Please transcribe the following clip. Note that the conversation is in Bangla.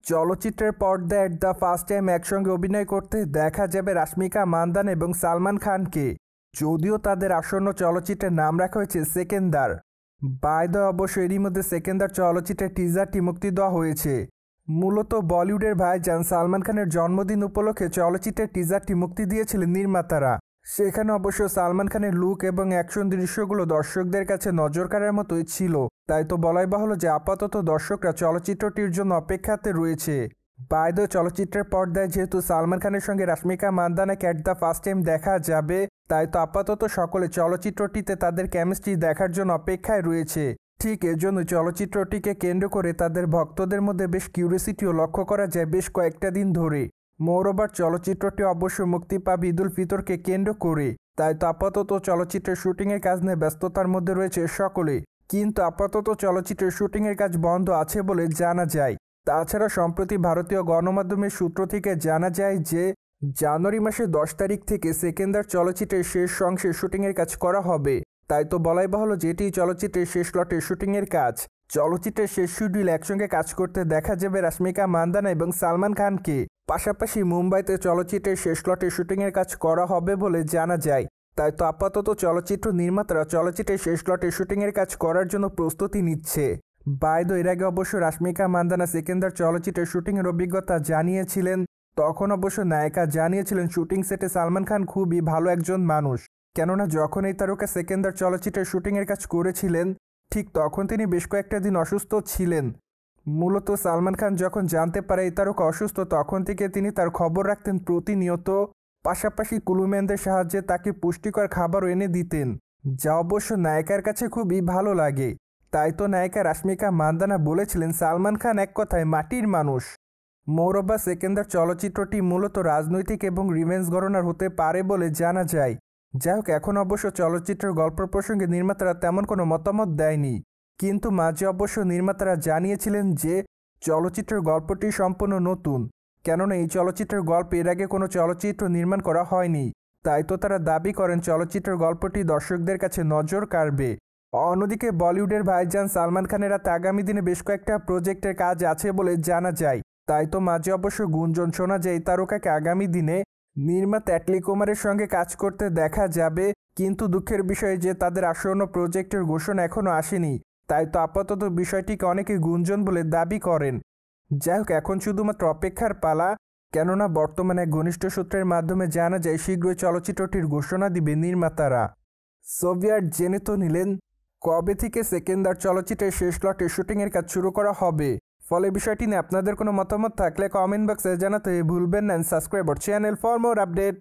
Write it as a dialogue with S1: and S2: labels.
S1: চলচ্চিত্রের পর্দায় দ্য ফার্স্ট টাইম একসঙ্গে অভিনয় করতে দেখা যাবে রাশমিকা মান্দানা এবং সালমান খানকে। যদিও তাদের আসন্ন চলচ্চিত্রের নাম রাখা হয়েছে সেকেন্দার। বাই দ্য অবশ্য এরই মধ্যে সেকেন্দার চলচ্চিত্রের টিজারটি মুক্তি দেওয়া হয়েছে। মূলত বলিউডের ভাইজান সালমান খানের জন্মদিন উপলক্ষে চলচ্চিত্রের টিজারটি মুক্তি দিয়েছিলেন নির্মাতারা। সেখানে অবশ্য সালমান খানের লুক এবং অ্যাকশন দৃশ্যগুলো দর্শকদের কাছে নজর কাড়ার মতোই ছিল। তাই তো বলাই বাহুল্য যে আপাতত দর্শকরা চলচ্চিত্রটির জন্য অপেক্ষাতে রয়েছে। বাই দ্য চলচ্চিত্রের পর্দায় যেহেতু সালমান খানের সঙ্গে রাশমিকা মান্দানাকে অ্যাট দ্য ফার্স্ট টাইম দেখা যাবে, তাই তো আপাতত সকলে চলচ্চিত্রটিতে তাদের কেমিস্ট্রি দেখার জন্য অপেক্ষায় রয়েছে। ঠিক এজন্য চলচ্চিত্রটিকে কেন্দ্র করে তাদের ভক্তদের মধ্যে বেশ কিউরিওসিটিও লক্ষ্য করা যায় বেশ কয়েকটা দিন ধরে। মোরওভার চলচ্চিত্রটি অবশ্য মুক্তি পাবে ঈদুল ফিতরকে কেন্দ্র করে। তাই তো আপাতত চলচ্চিত্রের শুটিংয়ের কাজ নিয়ে ব্যস্ততার মধ্যে রয়েছে সকলে। কিন্তু আপাতত চলচ্চিত্রের শুটিংয়ের কাজ বন্ধ আছে বলে জানা যায়। তাছাড়া সম্প্রতি ভারতীয় গণমাধ্যমের সূত্র থেকে জানা যায় যে জানুয়ারি মাসের 10 তারিখ থেকে সেকেন্দার চলচ্চিত্রের শেষ অংশে শুটিংয়ের কাজ করা হবে। তাই তো বলাই বাহুল্য যে এটি চলচ্চিত্রের শেষ লটের শুটিংয়ের কাজ। চলচ্চিত্রের শেষ শিডিউল একসঙ্গে কাজ করতে দেখা যাবে রাশমিকা মান্দানা এবং সালমান খানকে। পাশাপাশি মুম্বাইতে চলচ্চিত্রের শেষ লটের শুটিংয়ের কাজ করা হবে বলে জানা যায়। তাই তো আপাতত চলচ্চিত্র নির্মাতারা চলচ্চিত্রের শেষ লটের শুটিংয়ের কাজ করার জন্য প্রস্তুতি নিচ্ছে। বাই দ্য এর আগে অবশ্য রাশমিকা মান্দানা সেকেন্দার চলচ্চিত্রের শুটিংয়ের অভিজ্ঞতা জানিয়েছিলেন। তখন অবশ্য নায়িকা জানিয়েছিলেন শুটিং সেটে সালমান খান খুবই ভালো একজন মানুষ। কেননা যখন এই তারকা সেকেন্দার চলচ্চিত্রের শুটিংয়ের কাজ করেছিলেন, ঠিক তখন তিনি বেশ কয়েকটা দিন অসুস্থ ছিলেন। মূলত সালমান খান যখন জানতে পারে এই তারকা অসুস্থ, তখন থেকে তিনি তার খবর রাখতেন প্রতিনিয়ত। পাশাপাশি কুলুম্যানদের সাহায্যে তাকে পুষ্টিকর খাবারও এনে দিতেন, যা অবশ্য নায়িকার কাছে খুবই ভালো লাগে। তাই তো নায়িকা রাশমিকা মান্দানা বলেছিলেন সালমান খান এক কথায় মাটির মানুষ। মোরওভার সেকেন্দার চলচ্চিত্রটি মূলত রাজনৈতিক এবং রিভেঞ্জ ঘরানার হতে পারে বলে জানা যায়। যাই হোক, এখন অবশ্য চলচ্চিত্রের গল্প প্রসঙ্গে নির্মাতারা তেমন কোনো মতামত দেয়নি। কিন্তু মাঝে অবশ্য নির্মাতারা জানিয়েছিলেন যে চলচ্চিত্রের গল্পটি সম্পূর্ণ নতুন, কেননা এই চলচ্চিত্রের গল্প এর আগে কোনো চলচ্চিত্র নির্মাণ করা হয়নি। তাই তো তারা দাবি করেন চলচ্চিত্রের গল্পটি দর্শকদের কাছে নজর কাড়বে। অন্যদিকে বলিউডের ভাইজান সালমান খানের হাতে আগামী দিনে বেশ কয়েকটা প্রজেক্টের কাজ আছে বলে জানা যায়। তাই তো মাঝে অবশ্য গুঞ্জন শোনা যায় এই তারকাকে আগামী দিনে নির্মাতা অ্যাটলি কুমারের সঙ্গে কাজ করতে দেখা যাবে। কিন্তু দুঃখের বিষয় যে তাদের আসন্ন প্রজেক্টের ঘোষণা এখনও আসেনি। তাই তো আপাতত বিষয়টিকে অনেকে গুঞ্জন বলে দাবি করেন। যাই হোক, এখন শুধুমাত্র অপেক্ষার পালা, কেননা বর্তমানে এক ঘনিষ্ঠ সূত্রের মাধ্যমে জানা যায় শীঘ্রই চলচ্চিত্রটির ঘোষণা দিবে নির্মাতারা। সোভিয়ার জেনে তো নিলেন কবে থেকে সেকেন্দার চলচ্চিত্রের শেষ লটের শুটিংয়ের কাজ শুরু করা হবে। ফলে বিষয়টি নিয়ে আপনাদের কোনো মতামত থাকলে কমেন্ট বক্সে জানাতে ভুলবেন না। Subscribe our channel for more update.